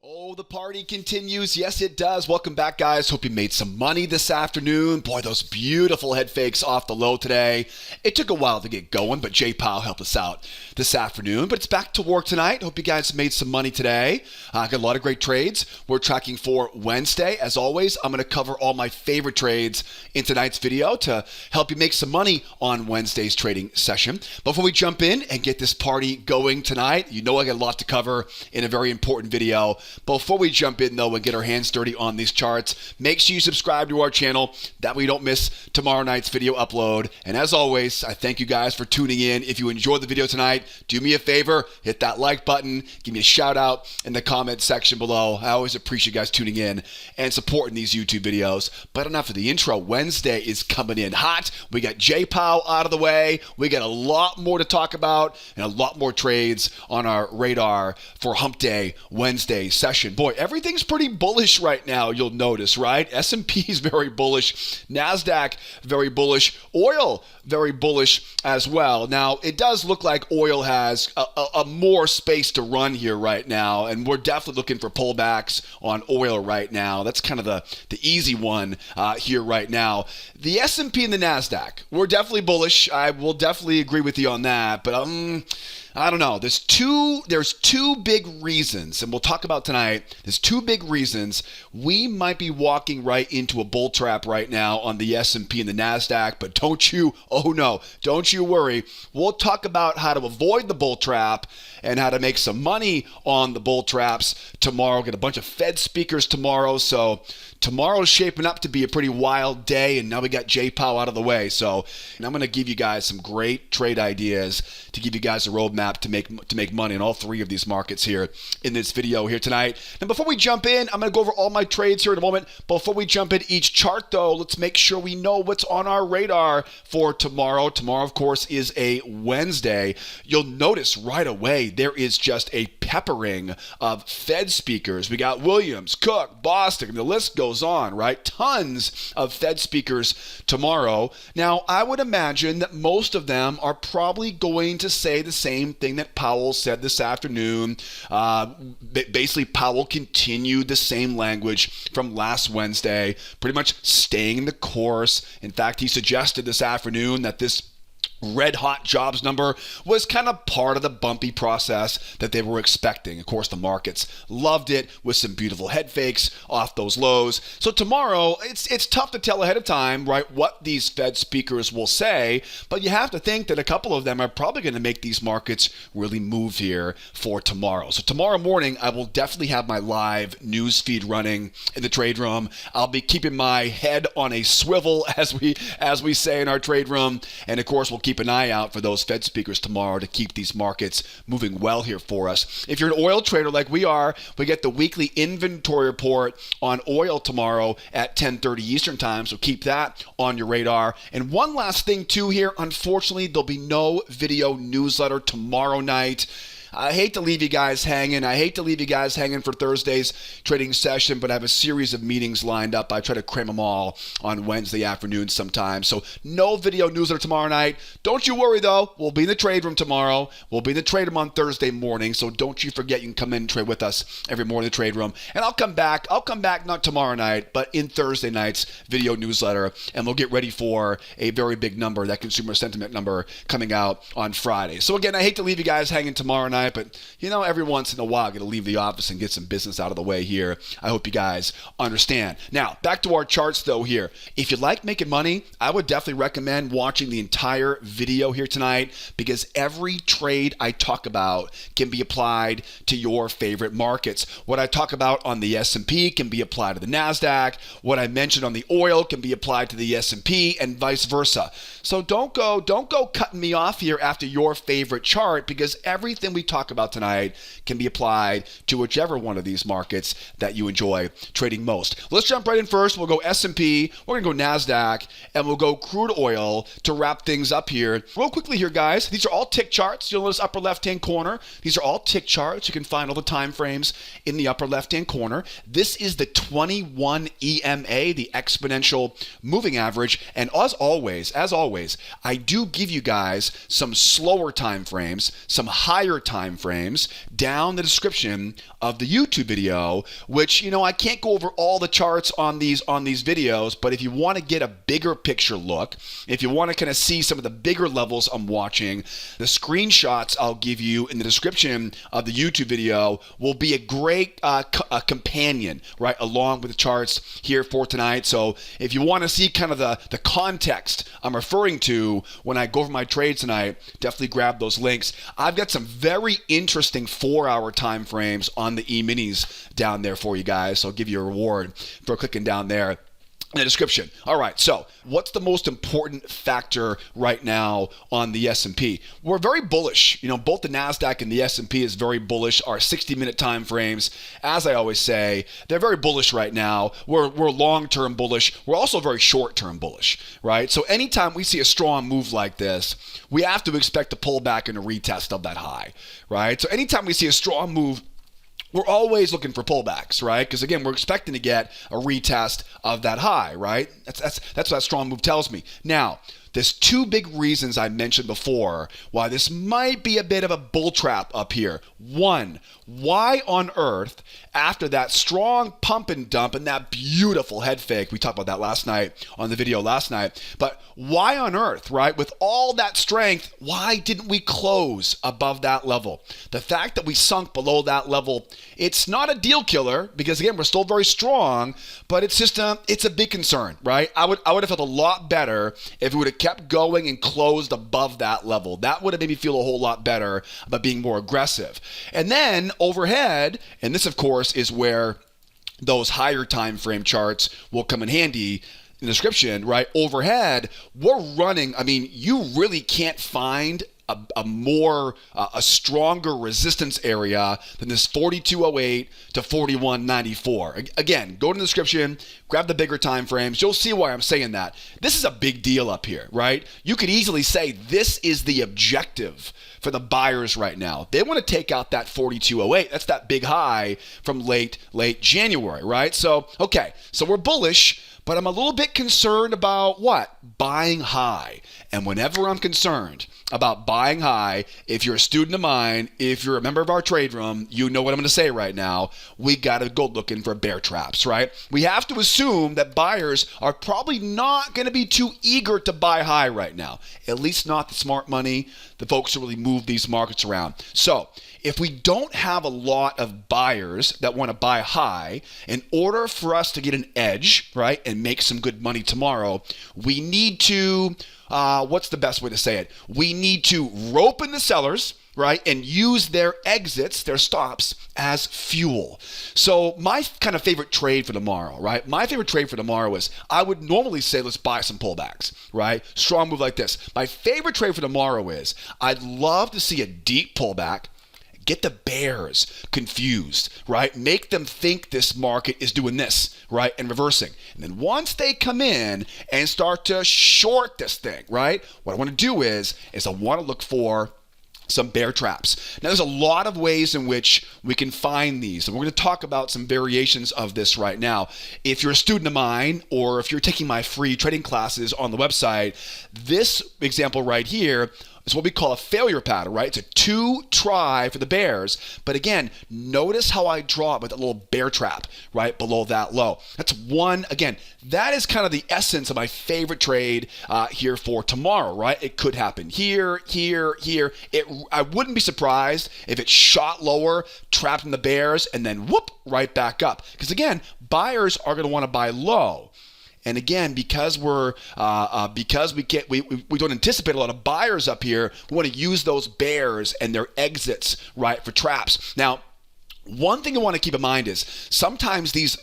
Oh, the party continues. Yes, it does. Welcome back, guys. Hope you made some money this afternoon. Boy, those beautiful head fakes off the low today. It took a while to get going, but Jay Powell helped us out this afternoon. But it's back to work tonight. Hope you guys made some money today. Got a lot of great trades. We're tracking for Wednesday. As always, I'm going to cover all my favorite trades in tonight's video to help you make some money on Wednesday's trading session. Before we jump in and get this party going tonight, you know I got a lot to cover in a very important video. Before we jump in, though, and get our hands dirty on these charts, make sure you subscribe to our channel. That way you don't miss tomorrow night's video upload. And as always, I thank you guys for tuning in. If you enjoyed the video tonight, do me a favor, hit that like button, give me a shout out in the comment section below. I always appreciate you guys tuning in and supporting these YouTube videos. But enough of the intro. Wednesday is coming in hot. We got Jay Powell out of the way. We got a lot more to talk about and a lot more trades on our radar for Hump Day Wednesday session. Boy, everything's pretty bullish right now, you'll notice, right? S&P is very bullish. NASDAQ, very bullish. Oil, very bullish as well. Now, it does look like oil has a more space to run here right now, and we're definitely looking for pullbacks on oil right now. That's kind of the easy one here right now. The S&P and the NASDAQ, we're definitely bullish. I will definitely agree with you on that, but I don't know. There's two big reasons, and we'll talk about tonight. There's two big reasons we might be walking right into a bull trap right now on the S&P and the NASDAQ, but don't you worry. We'll talk about how to avoid the bull trap and how to make some money on the bull traps tomorrow. Get a bunch of Fed speakers tomorrow, so tomorrow's shaping up to be a pretty wild day, and now we got Jay Powell out of the way. So I'm going to give you guys some great trade ideas to give you guys a roadmap to make money in all three of these markets here in this video here tonight. Now, before we jump in, I'm going to go over all my trades here in a moment. Before we jump in each chart, though, let's make sure we know what's on our radar for tomorrow. Tomorrow, of course, is a Wednesday. You'll notice right away there is just a peppering of Fed speakers. We got Williams, Cook, Bostic, and the list goes on, right? Tons of Fed speakers tomorrow. Now, I would imagine that most of them are probably going to say the same thing that Powell said this afternoon. Basically, Powell continued the same language from last Wednesday, pretty much staying the course. In fact, he suggested this afternoon that this red hot jobs number was kind of part of the bumpy process that they were expecting. Of course, the markets loved it with some beautiful head fakes off those lows. So tomorrow, it's tough to tell ahead of time, right, what these Fed speakers will say, but you have to think that a couple of them are probably going to make these markets really move here for tomorrow. So tomorrow morning, I will definitely have my live news feed running in the trade room. I'll be keeping my head on a swivel, as we say in our trade room, and of course, we'll keep an eye out for those Fed speakers tomorrow to keep these markets moving well here for us. If you're an oil trader like we are, we get the weekly inventory report on oil tomorrow at 10:30 Eastern time, so keep that on your radar. And one last thing too here, unfortunately, there'll be no video newsletter tomorrow night. I hate to leave you guys hanging. I hate to leave you guys hanging for Thursday's trading session, but I have a series of meetings lined up. I try to cram them all on Wednesday afternoon sometimes. So no video newsletter tomorrow night. Don't you worry, though. We'll be in the trade room tomorrow. We'll be in the trade room on Thursday morning. So don't you forget, you can come in and trade with us every morning in the trade room. And I'll come back not tomorrow night, but in Thursday night's video newsletter. And we'll get ready for a very big number, that consumer sentiment number coming out on Friday. So again, I hate to leave you guys hanging tomorrow night, but every once in a while, I got to leave the office and get some business out of the way here. I hope you guys understand. Now, back to our charts though here. If you like making money, I would definitely recommend watching the entire video here tonight, because every trade I talk about can be applied to your favorite markets. What I talk about on the S&P can be applied to the NASDAQ. What I mentioned on the oil can be applied to the S&P and vice versa. So don't go cutting me off here after your favorite chart, because everything we talk about tonight can be applied to whichever one of these markets that you enjoy trading most. Let's jump right in first. We'll go S&P, we're going to go NASDAQ, and we'll go crude oil to wrap things up here. Real quickly here, guys, these are all tick charts. You'll notice upper left-hand corner. These are all tick charts. You can find all the time frames in the upper left-hand corner. This is the 21 EMA, the exponential moving average. And as always, I do give you guys some slower time frames, some higher time time frames down in the description of the YouTube video, which, I can't go over all the charts on these videos, but if you want to get a bigger picture look, if you want to kind of see some of the bigger levels I'm watching, the screenshots I'll give you in the description of the YouTube video will be a great companion, right, along with the charts here for tonight. So if you want to see kind of the context I'm referring to when I go over my trades tonight, definitely grab those links. I've got some very interesting 4-hour time frames on the E-minis down there for you guys, so I'll give you a reward for clicking down there in the description. All right, so what's the most important factor right now on the S&P? We're very bullish. Both the Nasdaq and the S&P is very bullish. Our 60-minute time frames, as I always say, they're very bullish right now. We're long-term bullish. We're also very short-term bullish, right? So anytime we see a strong move like this, we have to expect a pullback and a retest of that high, right? So anytime we see a strong move, we're always looking for pullbacks, right? Because again, we're expecting to get a retest of that high, right? That's what that strong move tells me. Now, there's two big reasons I mentioned before why this might be a bit of a bull trap up here. One, why on earth, after that strong pump and dump and that beautiful head fake, we talked about that last night on the video last night, but why on earth, right, with all that strength, why didn't we close above that level? The fact that we sunk below that level, it's not a deal killer because again, we're still very strong, but it's just it's a big concern, right? I would have felt a lot better if we would have kept going and closed above that level. That would have made me feel a whole lot better about being more aggressive. And then overhead, and this of course is where those higher time frame charts will come in handy in the description, right? Overhead, we're running, you really can't find a stronger resistance area than this 4208 to 4194. Again, go to the description, grab the bigger time frames. You'll see why I'm saying that. This is a big deal up here, right? You could easily say this is the objective for the buyers right now. They want to take out that 4208. That's that big high from late January, right? So, okay, so we're bullish, but I'm a little bit concerned about what? Buying high. And whenever I'm concerned about buying high, if you're a student of mine, if you're a member of our trade room, you know what I'm going to say right now. We got to go looking for bear traps, right? We have to assume that buyers are probably not going to be too eager to buy high right now. At least not the smart money, the folks who really move these markets around. So if we don't have a lot of buyers that want to buy high, in order for us to get an edge, right, and make some good money tomorrow, we need to, what's the best way to say it? We need to rope in the sellers, right, and use their exits, their stops, as fuel. So my kind of favorite trade for tomorrow, right? My favorite trade for tomorrow is, I would normally say, let's buy some pullbacks, right? Strong move like this. My favorite trade for tomorrow is, I'd love to see a deep pullback, get the bears confused, right? Make them think this market is doing this, right? And reversing. And then once they come in and start to short this thing, right? What I want to do is I want to look for some bear traps. Now, there's a lot of ways in which we can find these, and we're going to talk about some variations of this right now. If you're a student of mine, or if you're taking my free trading classes on the website, this example right here is what we call a failure pattern, right? It's a 2 try for the bears. But again, notice how I draw it with a little bear trap right below that low. That's one. Again, that is kind of the essence of my favorite trade here for tomorrow, right? It could happen here, here, here. I wouldn't be surprised if it shot lower, trapped in the bears, and then whoop, right back up. Because again, buyers are going to want to buy low. And again, because we don't anticipate a lot of buyers up here, we want to use those bears and their exits, right, for traps. Now, one thing I want to keep in mind is sometimes these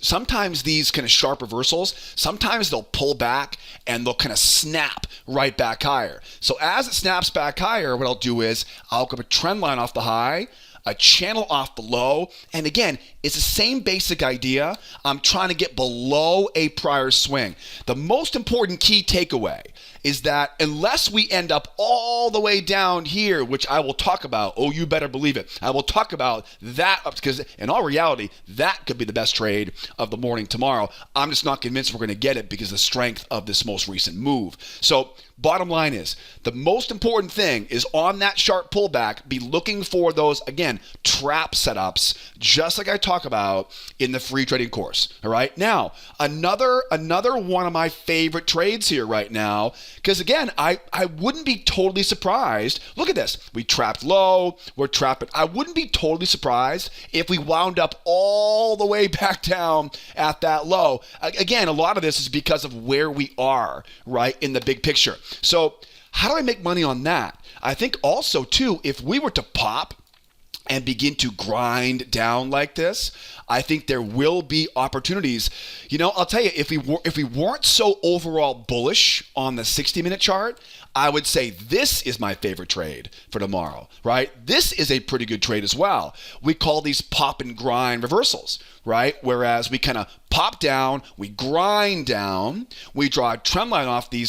kind of sharp reversals, sometimes they'll pull back and they'll kind of snap right back higher. So as it snaps back higher, what I'll do is I'll grab a trend line off the high, a channel off the low, and again, it's the same basic idea. I'm trying to get below a prior swing. The most important key takeaway is that unless we end up all the way down here, which I will talk about, oh, you better believe it, I will talk about that, because in all reality, that could be the best trade of the morning tomorrow. I'm just not convinced we're going to get it because of the strength of this most recent move. So bottom line is, the most important thing is on that sharp pullback, be looking for those, again, trap setups, just like I talk about in the free trading course. All right. Now, another one of my favorite trades here right now, because again, I wouldn't be totally surprised. Look at this. We trapped low. We're trapping. I wouldn't be totally surprised if we wound up all the way back down at that low. Again, a lot of this is because of where we are, right, in the big picture. So how do I make money on that? I think also, too, if we were to pop and begin to grind down like this, I think there will be opportunities. You know, I'll tell you, if we weren't so overall bullish on the 60-minute chart, I would say this is my favorite trade for tomorrow, right? This is a pretty good trade as well. We call these pop and grind reversals, right? Whereas we kind of pop down, we grind down, we draw a trend line off the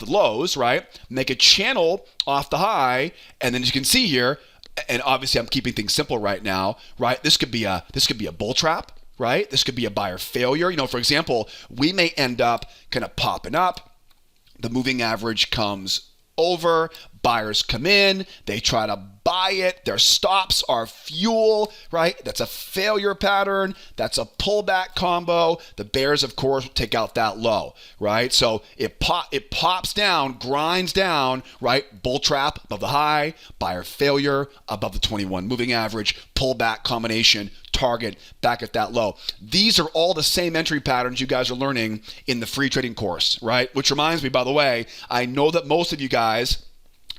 lows, right? Make a channel off the high, and then as you can see here, and obviously I'm keeping things simple right now, right? This could be a bull trap, right? This could be a buyer failure. You know, for example, we may end up kind of popping up. The moving average comes over, buyers come in, they try to buy it, their stops are fuel, right? That's a failure pattern, that's a pullback combo. The bears, of course, take out that low, right? So it pops down, grinds down, right? Bull trap above the high, buyer failure above the 21 moving average, pullback combination, target back at that low. These are all the same entry patterns you guys are learning in the free trading course, right? Which reminds me, by the way, I know that most of you guys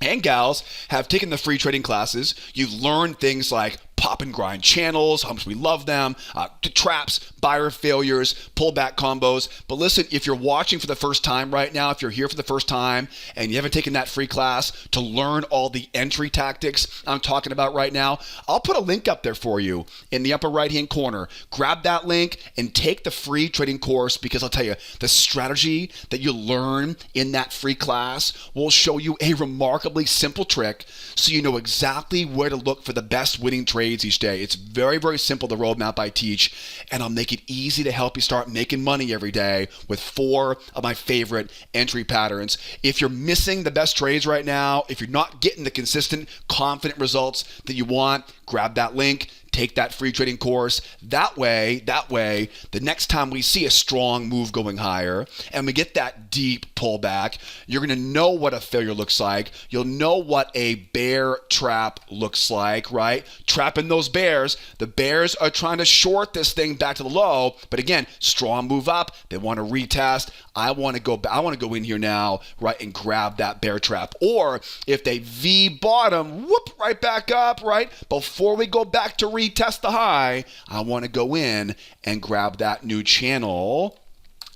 and gals have taken the free trading classes. You've learned things like pop and grind channels, how much we love them, traps, buyer failures, pullback combos. But listen, if you're watching for the first time right now, if you're here for the first time and you haven't taken that free class to learn all the entry tactics I'm talking about right now, I'll put a link up there for you in the upper right-hand corner. Grab that link and take the free trading course, because I'll tell you, the strategy that you learn in that free class will show you a remarkably simple trick so you know exactly where to look for the best winning trades each day. It's very, very simple, the roadmap I teach, and I'll make it easy to help you start making money every day with 4 of my favorite entry patterns. If you're missing the best trades right now, if you're not getting the consistent, confident results that you want, grab that link. Take that free trading course. That way, the next time we see a strong move going higher and we get that deep pullback, you're going to know what a failure looks like. You'll know what a bear trap looks like, right? Trapping those bears. The bears are trying to short this thing back to the low, but again, strong move up. They want to retest. I want to go in here now, right, and grab that bear trap. Or if they V bottom, whoop, right back up, right? Before we go back to retest the high, I want to go in and grab that new channel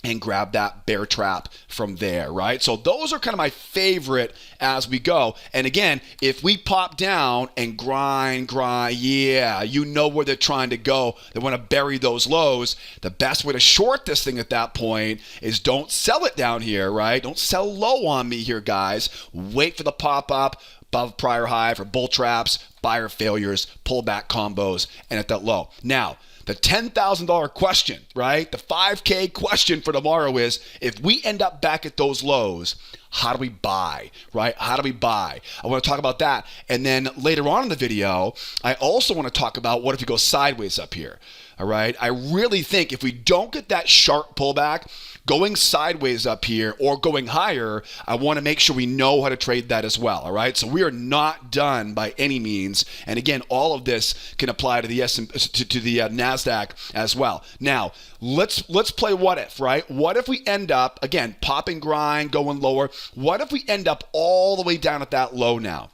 and grab that bear trap from there, right? So those are kind of my favorite as we go. And again, if we pop down and grind, yeah, you know where they're trying to go. They want to bury those lows. The best way to short this thing at that point is don't sell it down here, right? Don't sell low on me here, guys. Wait for the pop up above prior high for bull traps, buyer failures, pullback combos, and at that low. Now, the $10,000 question, right? The 5K question for tomorrow is, if we end up back at those lows, how do we buy, right? How do we buy? I want to talk about that. And then later on in the video, I also want to talk about what if we go sideways up here, all right? I really think if we don't get that sharp pullback, going sideways up here or going higher, I want to make sure we know how to trade that as well, all right? So we are not done by any means. And again, all of this can apply to the NASDAQ as well. Now, let's play what if, right? What if we end up, again, pop and grind, going lower. What if we end up all the way down at that low now?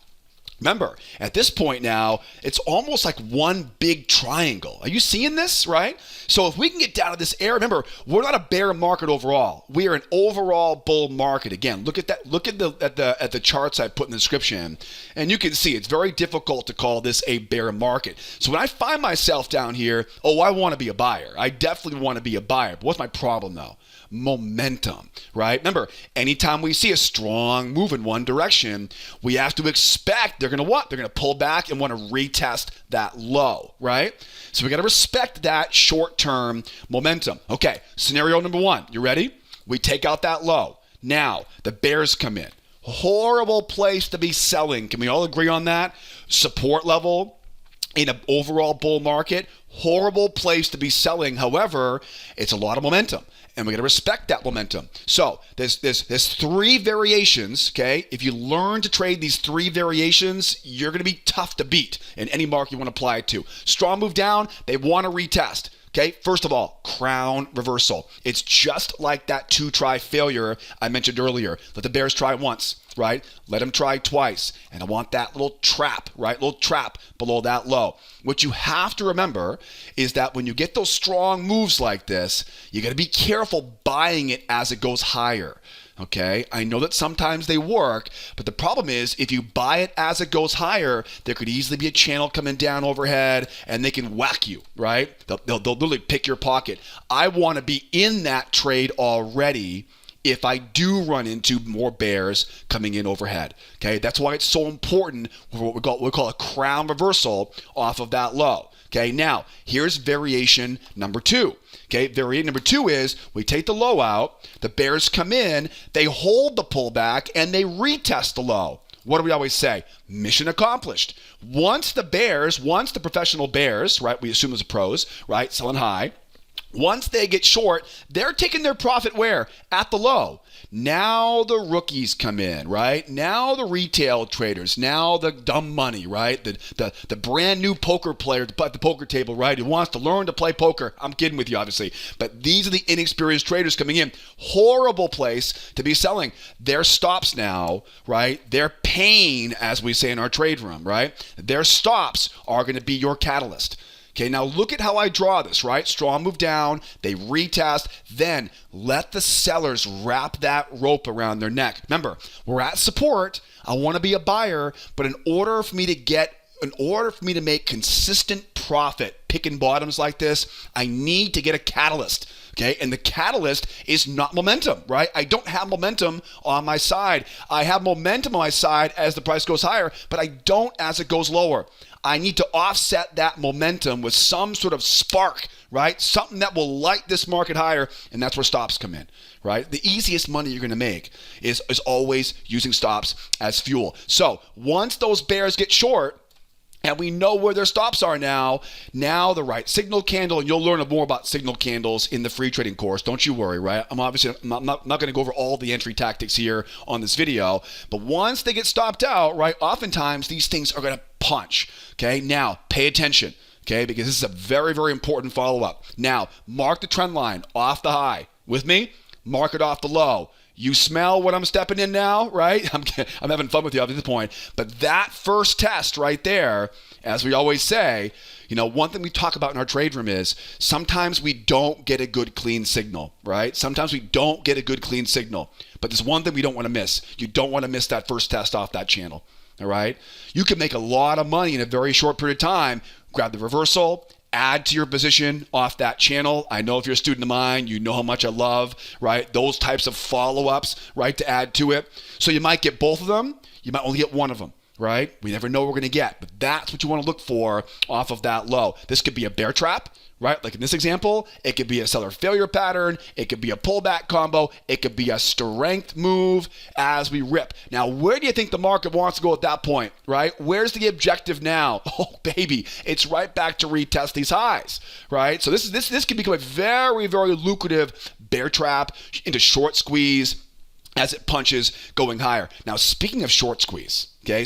Remember, at this point now, it's almost like one big triangle. Are you seeing this, right? So if we can get down to this area, remember, we're not a bear market overall. We are an overall bull market. Again, look at that. Look at the charts I put in the description, and you can see it's very difficult to call this a bear market. So when I find myself down here, I want to be a buyer. I definitely want to be a buyer. But what's my problem though? Momentum, right? Remember, anytime we see a strong move in one direction, we have to expect they're going to what? They're going to pull back and want to retest that low, right? So we got to respect that short-term momentum. Okay, scenario number 1. You ready? We take out that low. Now, the bears come in. Horrible place to be selling. Can we all agree on that? Support level in an overall bull market, horrible place to be selling. However, it's a lot of momentum, and we got to respect that momentum. So there's 3 variations, okay? If you learn to trade these 3 variations, you're going to be tough to beat in any market you want to apply it to. Strong move down, they want to retest. Okay, first of all, crown reversal. It's just like that 2-try failure I mentioned earlier. Let the bears try once, right? Let them try twice. And I want that little trap, right? Little trap below that low. What you have to remember is that when you get those strong moves like this, you got to be careful buying it as it goes higher. Okay, I know that sometimes they work, but the problem is if you buy it as it goes higher, there could easily be a channel coming down overhead and they can whack you, right? They'll literally pick your pocket. I want to be in that trade already if I do run into more bears coming in overhead. Okay, that's why it's so important for what we call a crown reversal off of that low. Okay, now here's variation number 2. Okay, variation number 2 is we take the low out, the bears come in, they hold the pullback, and they retest the low. What do we always say? Mission accomplished. Once the professional bears, right, we assume as pros, right, selling high, once they get short, they're taking their profit where? At the low. Now the rookies come in, right? Now the retail traders, now the dumb money, right? The brand new poker player at the poker table, right? Who wants to learn to play poker. I'm kidding with you, obviously. But these are the inexperienced traders coming in. Horrible place to be selling. Their stops now, right? Their pain, as we say in our trade room, right? Their stops are going to be your catalyst. Okay, now look at how I draw this, right? Strong move down, they retest, then let the sellers wrap that rope around their neck. Remember, we're at support. I want to be a buyer, but in order for me to make consistent profit picking bottoms like this, I need to get a catalyst. Okay, and the catalyst is not momentum, right? I don't have momentum on my side. I have momentum on my side as the price goes higher, but I don't as it goes lower. I need to offset that momentum with some sort of spark, right? Something that will light this market higher, and that's where stops come in, right? The easiest money you're going to make is always using stops as fuel. So once those bears get short, and we know where their stops are now the right signal candle, and you'll learn more about signal candles in the free trading course. Don't you worry, right? I'm not going to go over all the entry tactics here on this video, but once they get stopped out, right, oftentimes these things are going to punch. Okay, now pay attention, okay, because this is a very, very important follow-up. Now, mark the trend line off the high. With me? Mark it off the low. You smell what I'm stepping in now, right? I'm having fun with you up to this point. But that first test right there, as we always say, one thing we talk about in our trade room is sometimes we don't get a good clean signal, right? Sometimes we don't get a good clean signal. But there's one thing we don't want to miss. You don't want to miss that first test off that channel, all right? You can make a lot of money in a very short period of time. Grab the reversal, add to your position off that channel. I know if you're a student of mine, you know how much I love, right? Those types of follow-ups, right, to add to it. So you might get both of them. You might only get one of them, right? We never know what we're going to get, but that's what you want to look for off of that low. This could be a bear trap, right? Like in this example, it could be a seller failure pattern. It could be a pullback combo. It could be a strength move as we rip. Now, where do you think the market wants to go at that point, right? Where's the objective now? Oh, baby, it's right back to retest these highs, right? So this could become a very, very lucrative bear trap into short squeeze as it punches going higher. Now, speaking of short squeeze, okay,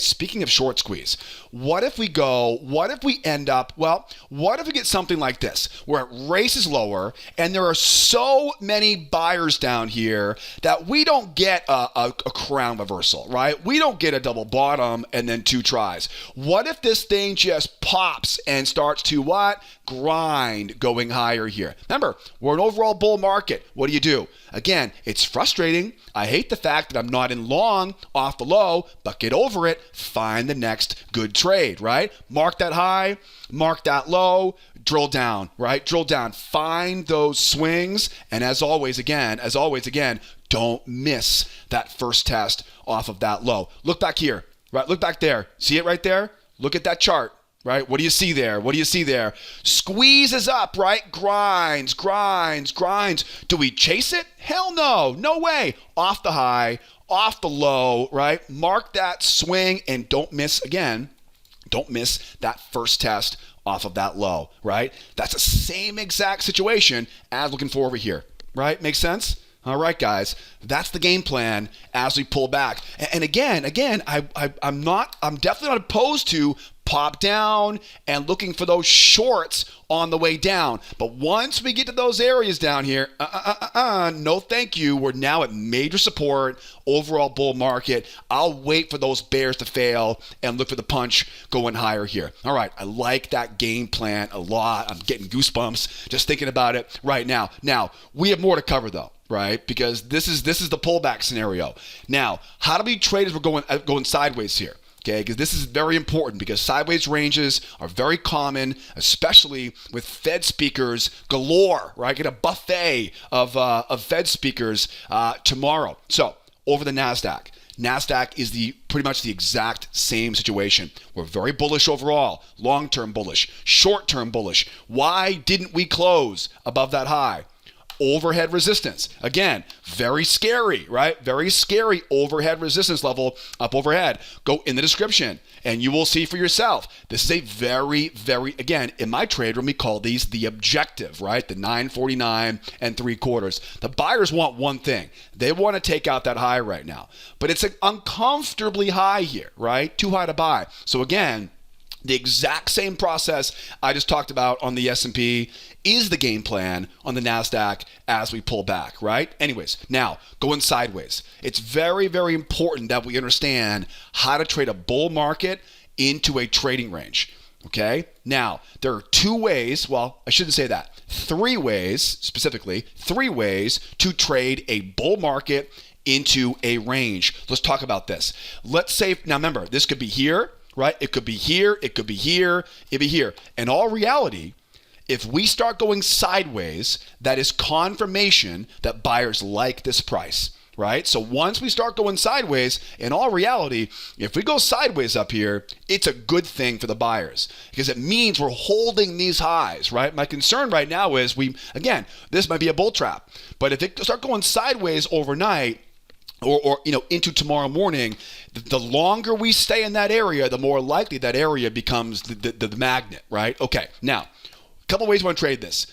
what if we get something like this, where it races lower and there are so many buyers down here that we don't get a crown reversal, right? We don't get a double bottom and then 2 tries. What if this thing just pops and starts to what? Grind going higher here. Remember, we're an overall bull market. What do? Again, it's frustrating. I hate the fact that I'm not in long off the low, but get over it. Find the next good trade, right? Mark that high, mark that low, drill down, right? Drill down. Find those swings. And as always, again, don't miss that first test off of that low. Look back here, right? Look back there. See it right there? Look at that chart. Right? What do you see there? Squeezes up, right? Grinds. Do we chase it? Hell no. No way. Off the high, off the low, right? Mark that swing and don't miss again. Don't miss that first test off of that low, right? That's the same exact situation as looking for over here, right? Makes sense? All right, guys, that's the game plan as we pull back. And again, I'm definitely not opposed to pop down and looking for those shorts on the way down. But once we get to those areas down here, no thank you. We're now at major support, overall bull market. I'll wait for those bears to fail and look for the punch going higher here. All right, I like that game plan a lot. I'm getting goosebumps just thinking about it right now. Now, we have more to cover though, right? Because this is the pullback scenario. Now, how do we trade as we're going sideways here? Okay, because this is very important because sideways ranges are very common, especially with Fed speakers galore, right? Get a buffet of Fed speakers tomorrow. So over the NASDAQ. NASDAQ is pretty much the exact same situation. We're very bullish overall, long-term bullish, short-term bullish. Why didn't we close above that high? Overhead resistance. Again, very scary, right? Very scary overhead resistance level up overhead. Go in the description and you will see for yourself. This is a very, very, again, in my trade room, we call these the objective, right? The 949 and 3/4. The buyers want one thing. They want to take out that high right now, but it's uncomfortably high here, right? Too high to buy. So again, the exact same process I just talked about on the S&P is the game plan on the NASDAQ as we pull back, right? Anyways, now going sideways. It's very, very important that we understand how to trade a bull market into a trading range, okay? Now, there are two ways, well, I shouldn't say that, three ways, specifically, three ways to trade a bull market into a range. Let's talk about this. Let's say, now remember, this could be here, right? It could be here, it could be here, it'd be here. In all reality, if we start going sideways, that is confirmation that buyers like this price, right? So once we start going sideways, in all reality, if we go sideways up here, it's a good thing for the buyers because it means we're holding these highs, right? My concern right now is again, this might be a bull trap, but if it start going sideways overnight, or into tomorrow morning, the longer we stay in that area, the more likely that area becomes the magnet, right? Okay, now, a couple ways we want to trade this.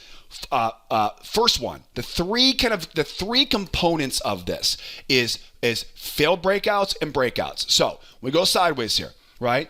First one, the three components of this is failed breakouts and breakouts. So we go sideways here, right?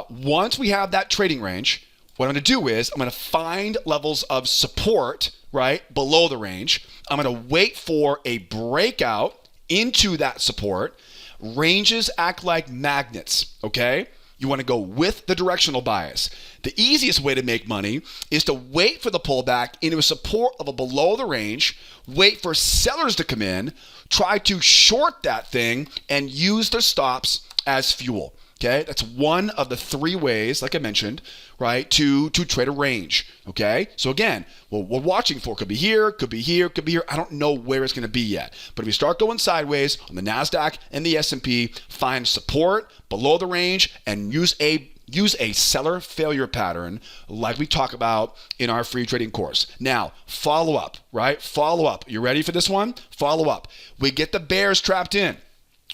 Once we have that trading range, what I'm going to do is I'm going to find levels of support, right, below the range. I'm going to wait for a breakout into that support. Ranges act like magnets, okay? You want to go with the directional bias. The easiest way to make money is to wait for the pullback into a support of a below the range, wait for sellers to come in, try to short that thing, and use their stops as fuel. Okay, that's one of the three ways, like I mentioned, right, to trade a range. Okay, so again, what we're watching for could be here, could be here, could be here. I don't know where it's going to be yet. But if we start going sideways on the NASDAQ and the S&P, find support below the range and use a seller failure pattern like we talk about in our free trading course. Now, follow up, right? Follow up. You ready for this one? Follow up. We get the bears trapped in.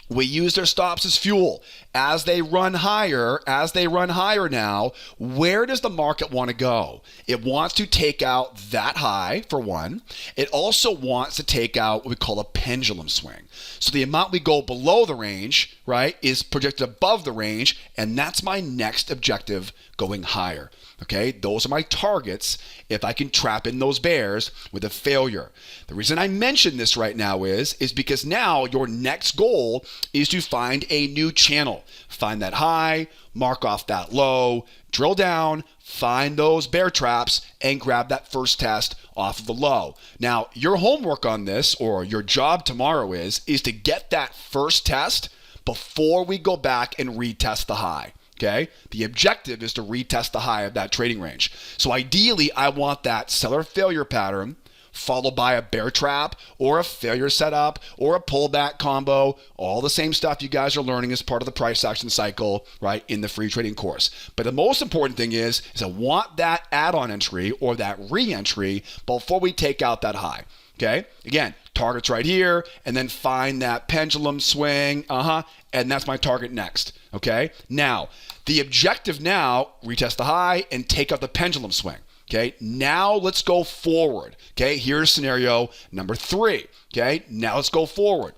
We use their stops as fuel. As they run higher now, where does the market want to go? It wants to take out that high, for one. It also wants to take out what we call a pendulum swing. So the amount we go below the range, right, is projected above the range, and that's my next objective going higher. Okay, those are my targets if I can trap in those bears with a failure. The reason I mention this right now is because now your next goal is to find a new channel. Find that high, mark off that low, drill down, find those bear traps, and grab that first test off of the low. Now, your homework on this, or your job tomorrow is to get that first test before we go back and retest the high. Okay, the objective is to retest the high of that trading range. So ideally, I want that seller failure pattern followed by a bear trap or a failure setup or a pullback combo, all the same stuff you guys are learning as part of the price action cycle, right, in the free trading course. But the most important thing is I want that add-on entry or that re-entry before we take out that high. Okay, again, target's right here, and then find that pendulum swing, and that's my target next, okay? Now, the objective now, retest the high and take out the pendulum swing, okay? Now let's go forward, okay? Here's scenario number 3, okay? Now let's go forward.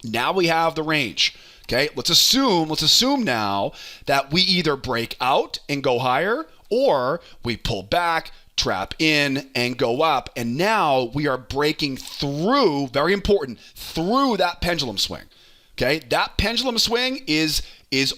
Now we have the range. Okay, let's assume now that we either break out and go higher, or we pull back, trap in, and go up. And now we are breaking through, very important, through that pendulum swing. Okay, that pendulum swing is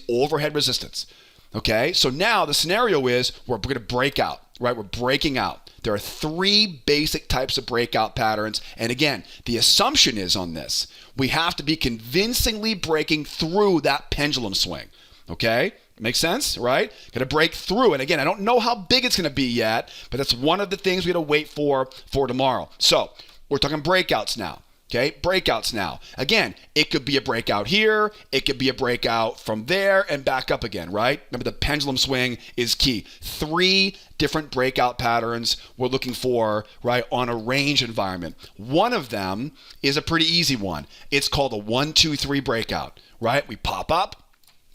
overhead resistance. Okay, so now the scenario is we're going to break out, right? We're breaking out. There are 3 basic types of breakout patterns. And again, the assumption is on this, we have to be convincingly breaking through that pendulum swing. Okay? Makes sense, right? Got to break through. And again, I don't know how big it's going to be yet, but that's one of the things we got to wait for tomorrow. So we're talking breakouts now. Okay, breakouts now. Again, it could be a breakout here. It could be a breakout from there and back up again, right? Remember, the pendulum swing is key. 3 different breakout patterns we're looking for, right, on a range environment. One of them is a pretty easy one. It's called a 1, 2, 3 breakout, right? We pop up.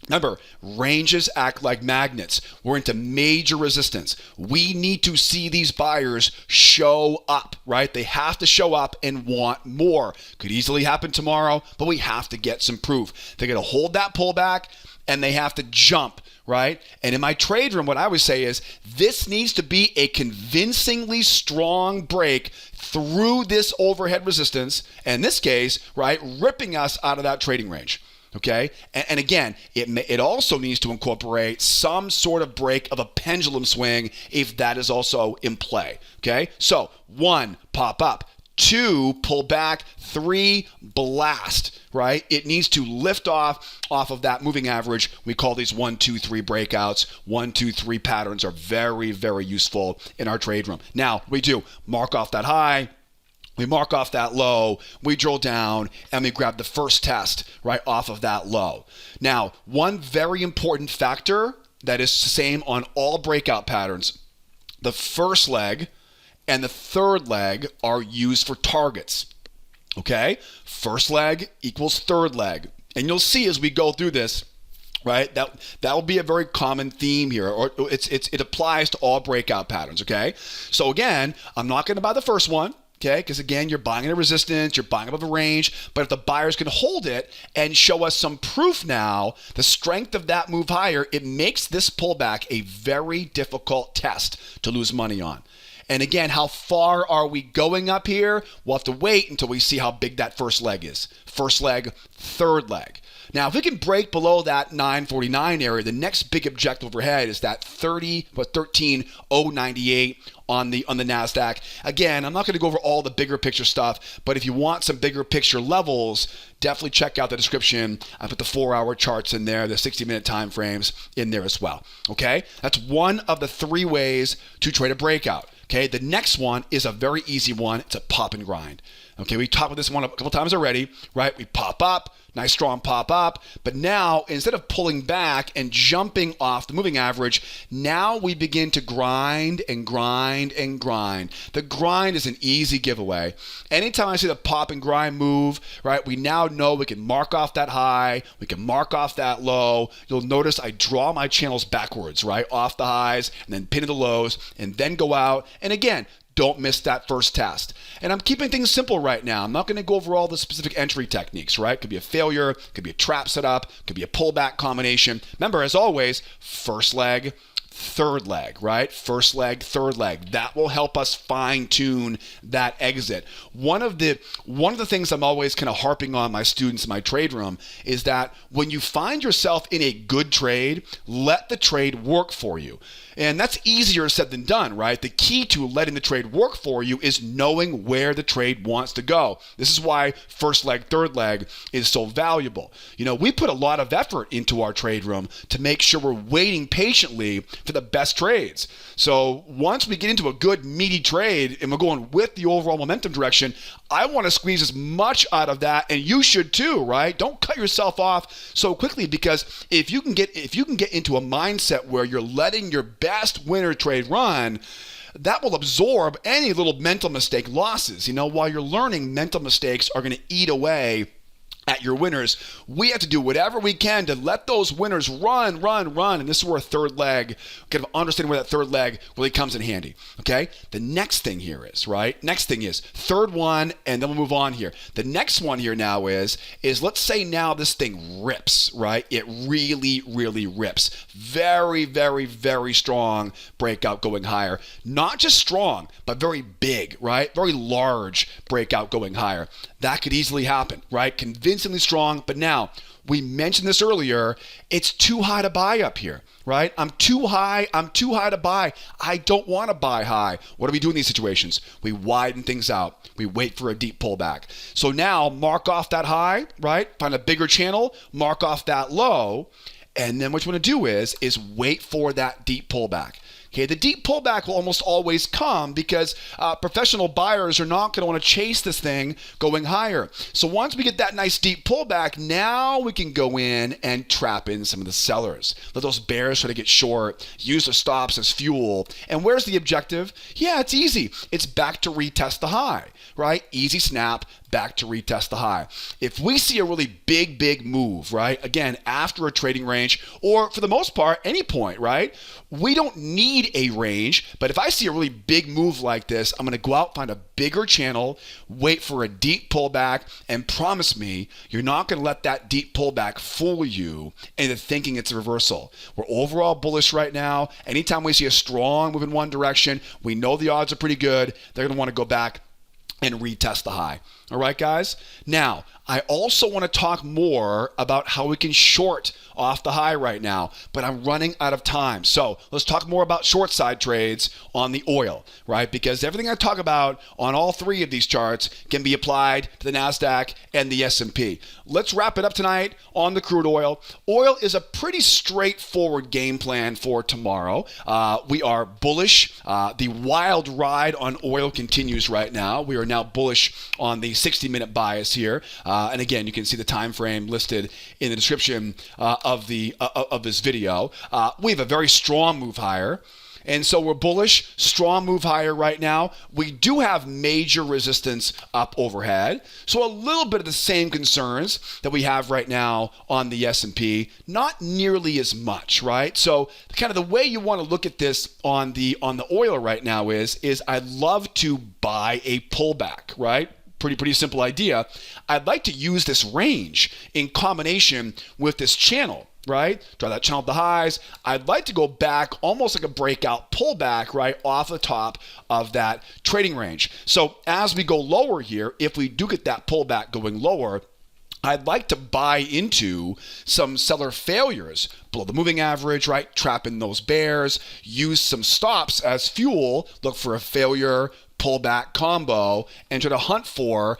Remember, ranges act like magnets. We're into major resistance. We need to see these buyers show up, right? They have to show up and want more. Could easily happen tomorrow, but we have to get some proof. They're going to hold that pullback and they have to jump, right? And in my trade room, what I would say is this needs to be a convincingly strong break through this overhead resistance. And in this case, right, ripping us out of that trading range. Okay, and again, it also needs to incorporate some sort of break of a pendulum swing if that is also in play. Okay, so 1, pop up. 2, pull back. 3, blast. Right, it needs to lift off of that moving average. We call these 1, 2, 3 breakouts. 1, 2, 3 patterns are very, very useful in our trade room. Now we do mark off that high. We mark off that low, we drill down, and we grab the first test right off of that low. Now, one very important factor that is the same on all breakout patterns, the first leg and the third leg are used for targets. Okay? First leg equals third leg. And you'll see as we go through this, right, that will be a very common theme here, or it applies to all breakout patterns, okay? So again, I'm not going to buy the first one. Okay, because again, you're buying at a resistance, you're buying above a range, but if the buyers can hold it and show us some proof now, the strength of that move higher, it makes this pullback a very difficult test to lose money on. And again, how far are we going up here? We'll have to wait until we see how big that first leg is. First leg, third leg. Now, if we can break below that 949 area, the next big objective overhead is that 13,098 on the Nasdaq. Again, I'm not going to go over all the bigger picture stuff, but if you want some bigger picture levels, definitely check out the description. I put the 4-hour charts in there, the 60-minute time frames in there as well. Okay, that's one of the 3 ways to trade a breakout. Okay, the next one is a very easy one. It's a pop and grind. Okay, we talked about this one a couple times already, right? We pop up, nice strong pop up, but now instead of pulling back and jumping off the moving average, now we begin to grind and grind and grind. The grind is an easy giveaway. Anytime I see the pop and grind move, right, we now know we can mark off that high, we can mark off that low. You'll notice I draw my channels backwards, right, off the highs and then pin to the lows and then go out. And again, don't miss that first test. And I'm keeping things simple right now. I'm not going to go over all the specific entry techniques, right? Could be a failure, could be a trap setup, could be a pullback combination. Remember, as always, first leg, third leg, right? First leg, third leg. That will help us fine tune that exit. One of the things I'm always kind of harping on my students in my trade room is that when you find yourself in a good trade, let the trade work for you. And that's easier said than done, right? The key to letting the trade work for you is knowing where the trade wants to go. This is why first leg, third leg is so valuable. You know, we put a lot of effort into our trade room to make sure we're waiting patiently for the best trades. So once we get into a good meaty trade and we're going with the overall momentum direction, I want to squeeze as much out of that, and you should too, right? Don't cut yourself off so quickly, because if you can get into a mindset where you're letting your best winner trade run, that will absorb any little mental mistake losses. While you're learning, mental mistakes are going to eat away at your winners. We have to do whatever we can to let those winners run. And this is where a third leg, kind of understanding where that third leg really comes in handy. Okay? The next thing here is, right? Next thing is third one, and then we'll move on here. The next one here now is let's say now this thing rips, right? It really, really rips. Very, very, very strong breakout going higher. Not just strong, but very big, right? Very large breakout going higher. That could easily happen, right? Convincingly strong, but now, we mentioned this earlier, it's too high to buy up here, right? I'm too high to buy. I don't want to buy high. What do we do in these situations? We widen things out. We wait for a deep pullback. So now, mark off that high, right? Find a bigger channel, mark off that low, and then what you want to do is wait for that deep pullback. Okay, the deep pullback will almost always come because professional buyers are not going to want to chase this thing going higher. So once we get that nice deep pullback, now we can go in and trap in some of the sellers. Let those bears try to get short, use the stops as fuel. And where's the objective? Yeah, it's easy. It's back to retest the high, right? Easy snap, back to retest the high. If we see a really big move, right? Again, after a trading range, or for the most part, any point, right? We don't need a range, but if I see a really big move like this, I'm going to go out, find a bigger channel, wait for a deep pullback, and promise me you're not going to let that deep pullback fool you into thinking it's a reversal. We're overall bullish right now. Anytime we see a strong move in one direction, we know the odds are pretty good. They're going to want to go back and retest the high. All right, guys? Now, I also want to talk more about how we can short off the high right now, but I'm running out of time. So let's talk more about short side trades on the oil, right? Because everything I talk about on all three of these charts can be applied to the NASDAQ and the S&P. Let's wrap it up tonight on the crude oil. Oil is a pretty straightforward game plan for tomorrow. We are bullish. The wild ride on oil continues right now. We are now bullish on the 60-minute bias here. And again, you can see the time frame listed in the description of this video. We have a very strong move higher. And so we're bullish, strong move higher right now. We do have major resistance up overhead. So a little bit of the same concerns that we have right now on the S&P, not nearly as much, right? So kind of the way you want to look at this on the oil right now is I'd love to buy a pullback, right? Pretty simple idea. I'd like to use this range in combination with this channel, right? Draw that channel at the highs. I'd like to go back almost like a breakout pullback, right, off the top of that trading range. So as we go lower here, if we do get that pullback going lower, I'd like to buy into some seller failures below the moving average, right? Trap in those bears, use some stops as fuel, look for a failure, pullback combo, and try to hunt for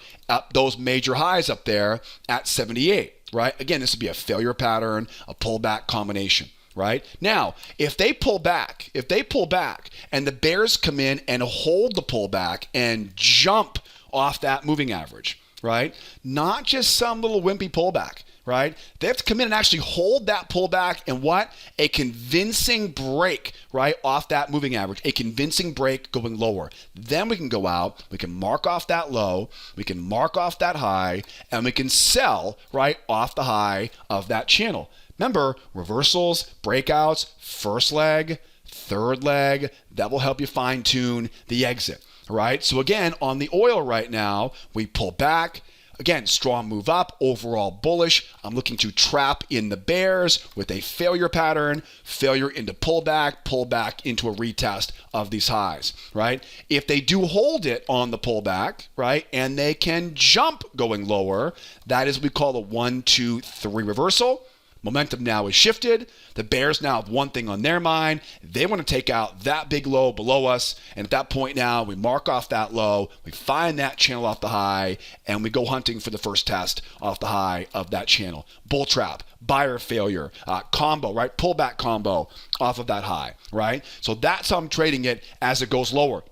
those major highs up there at 78, right? Again, this would be a failure pattern, a pullback combination. Right? Now, if they pull back and the bears come in and hold the pullback and jump off that moving average, right? Not just some little wimpy pullback, right? They have to come in and actually hold that pullback and what? A convincing break, right, off that moving average, a convincing break going lower. Then we can go out, we can mark off that low, we can mark off that high, and we can sell right off the high of that channel. Remember, reversals, breakouts, first leg, third leg, that will help you fine tune the exit. Right? So again, on the oil right now, we pull back. Again, strong move up, overall bullish. I'm looking to trap in the bears with a failure pattern, failure into pullback into a retest of these highs, right? If they do hold it on the pullback, right, and they can jump going lower, that is what we call a 1, 2, 3 reversal. Momentum now is shifted. The bears now have one thing on their mind. They want to take out that big low below us. And at that point now, we mark off that low. We find that channel off the high. And we go hunting for the first test off the high of that channel. Bull trap, buyer failure, combo, right? Pullback combo off of that high, right? So that's how I'm trading it as it goes lower.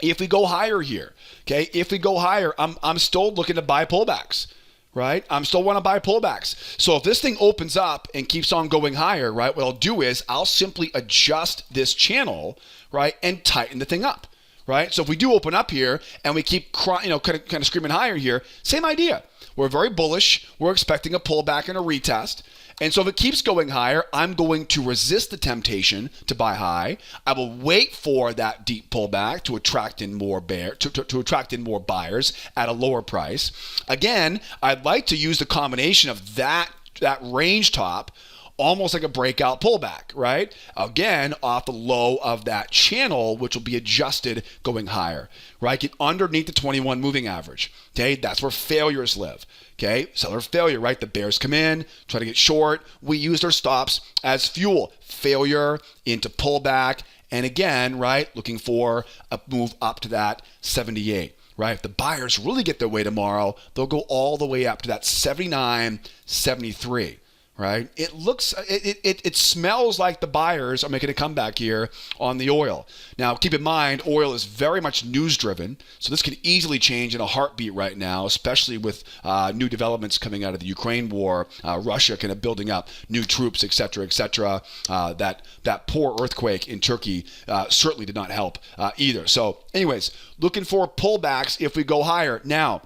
If we go higher here, okay, I'm still looking to buy pullbacks. right? I'm still want to buy pullbacks. So if this thing opens up and keeps on going higher, right, what I'll do is I'll simply adjust this channel, right, and tighten the thing up, right? So if we do open up here and we keep kind of screaming higher here, same idea. We're very bullish. We're expecting a pullback and a retest. And so if it keeps going higher, I'm going to resist the temptation to buy high. I will wait for that deep pullback to attract in more to attract in more buyers at a lower price. Again, I'd like to use the combination of that range top, almost like a breakout pullback, right? Again, off the low of that channel, which will be adjusted going higher, right? Get underneath the 21 moving average. Okay, that's where failures live. Okay, seller failure, right? The bears come in, try to get short. We use their stops as fuel. Failure into pullback. And again, right, looking for a move up to that 78, right? If the buyers really get their way tomorrow, they'll go all the way up to that 79, 73. Right? It looks, it smells like the buyers are making a comeback here on the oil. Now, keep in mind, oil is very much news driven, so this could easily change in a heartbeat right now, especially with new developments coming out of the Ukraine war, Russia kind of building up new troops, et cetera, et cetera. That poor earthquake in Turkey certainly did not help either. So, anyways, looking for pullbacks if we go higher. Now,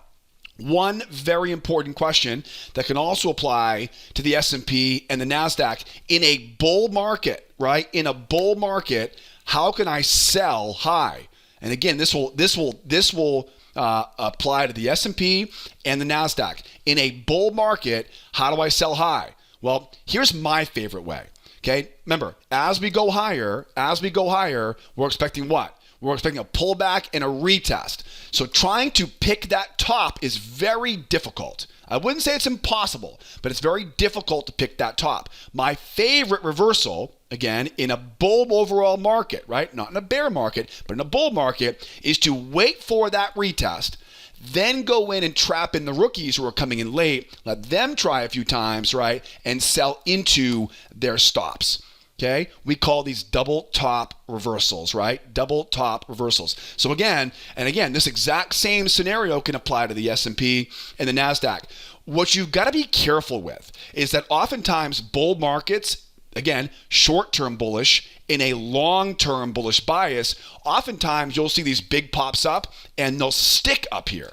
one very important question that can also apply to the S&P and the Nasdaq in a bull market, right? In a bull market, how can I sell high? And again, this will apply to the S&P and the Nasdaq. In a bull market, how do I sell high? Well, here's my favorite way. Okay, remember, as we go higher, we're expecting what? We're expecting a pullback and a retest. So trying to pick that top is very difficult. I wouldn't say it's impossible, but it's very difficult to pick that top. My favorite reversal, again, in a bull overall market, right? Not in a bear market, but in a bull market, is to wait for that retest, then go in and trap in the rookies who are coming in late, let them try a few times, right? And sell into their stops. Okay, we call these double top reversals, right? Double top reversals. So again, this exact same scenario can apply to the S&P and the Nasdaq. What you've got to be careful with is that oftentimes bull markets, again, short-term bullish, in a long-term bullish bias, oftentimes you'll see these big pops up and they'll stick up here.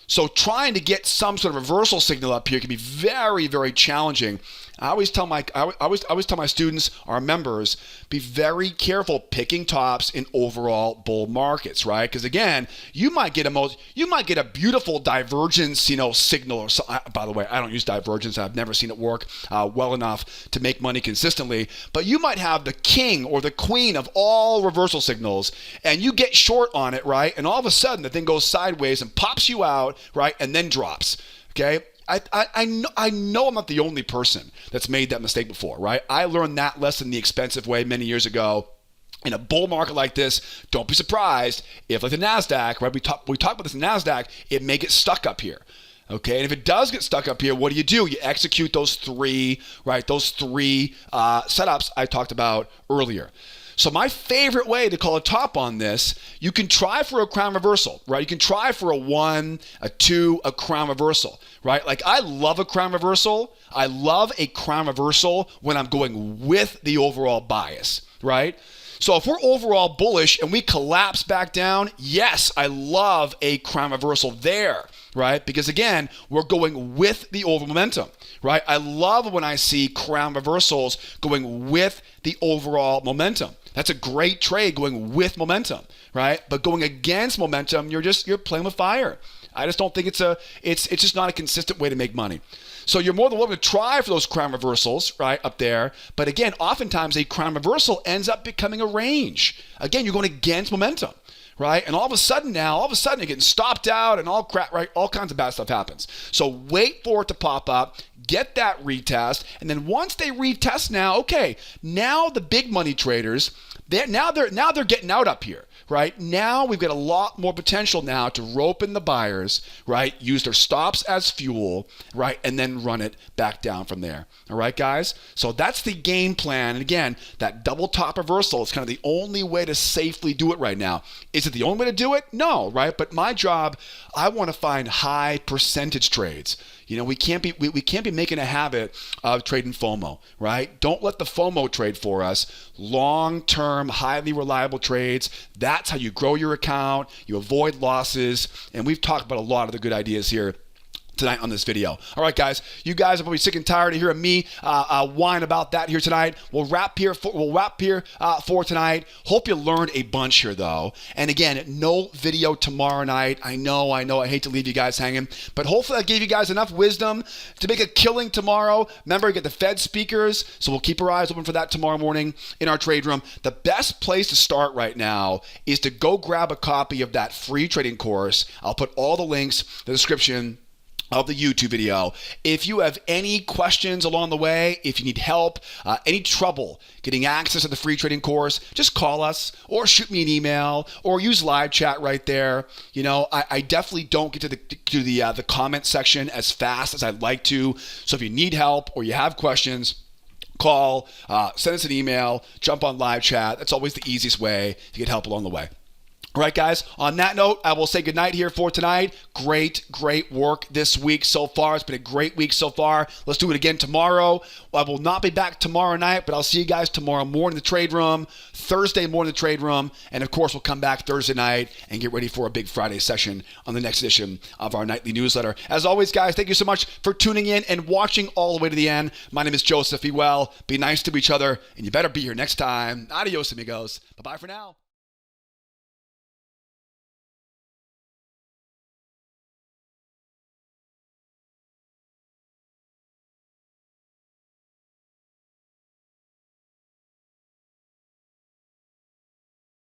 So trying to get some sort of reversal signal up here can be very, very challenging. I always tell my students, our members, be very careful picking tops in overall bull markets, right? Because again, you might get a beautiful divergence, signal. Or so, by the way, I don't use divergence. I've never seen it work well enough to make money consistently. But you might have the king or the queen of all reversal signals, and you get short on it, right? And all of a sudden, the thing goes sideways and pops you out, right? And then drops. Okay. I know I'm not the only person that's made that mistake before, right? I learned that lesson the expensive way many years ago. In a bull market like this, don't be surprised if, like the Nasdaq, right? We talk about this in Nasdaq, it may get stuck up here. Okay, and if it does get stuck up here, what do? You execute those three, right? Those three setups I talked about earlier. So my favorite way to call a top on this, you can try for a crown reversal, right? You can try for a 1, a 2, a crown reversal, right? Like I love a crown reversal. I love a crown reversal when I'm going with the overall bias, right? So if we're overall bullish and we collapse back down, yes, I love a crown reversal there, right? Because again, we're going with the overall momentum, right? I love when I see crown reversals going with the overall momentum. That's a great trade, going with momentum, right? But going against momentum, you're playing with fire. I just don't think it's just not a consistent way to make money. So you're more than welcome to try for those crown reversals, right, up there. But again, oftentimes a crown reversal ends up becoming a range. Again, you're going against momentum, right? And all of a sudden you're getting stopped out and all crap, right? All kinds of bad stuff happens. So wait for it to pop up, get that retest, and then once they retest now the big money traders, they're getting out up here, right? Now we've got a lot more potential now to rope in the buyers, right? Use their stops as fuel, right? And then run it back down from there. All right, guys? So that's the game plan. And again, that double top reversal is kind of the only way to safely do it right now. Is it the only way to do it? No, right? But my job, I want to find high percentage trades. We can't be making a habit of trading FOMO, right? Don't let the FOMO trade for us. Long-term, highly reliable trades. That's how you grow your account. You avoid losses. And we've talked about a lot of the good ideas here tonight on this video. All right, guys, you guys are probably sick and tired of hearing me whine about that here tonight. We'll wrap here for tonight. Hope you learned a bunch here, though. And again, no video tomorrow night. I know. I hate to leave you guys hanging, but hopefully I gave you guys enough wisdom to make a killing tomorrow. Remember, you get the Fed speakers, so we'll keep our eyes open for that tomorrow morning in our trade room. The best place to start right now is to go grab a copy of that free trading course. I'll put all the links in the description of the YouTube video. If you have any questions along the way, if you need help, any trouble getting access to the free trading course, just call us or shoot me an email or use live chat right there. I definitely don't get to the comment section as fast as I'd like to. So if you need help or you have questions, call, send us an email, jump on live chat. That's always the easiest way to get help along the way. All right, guys, on that note, I will say goodnight here for tonight. Great work this week so far. It's been a great week so far. Let's do it again tomorrow. I will not be back tomorrow night, but I'll see you guys tomorrow morning in the trade room, Thursday morning in the trade room, and of course, we'll come back Thursday night and get ready for a big Friday session on the next edition of our nightly newsletter. As always, guys, thank you so much for tuning in and watching all the way to the end. My name is Joseph. Be well, be nice to each other, and you better be here next time. Adios, amigos. Bye-bye for now.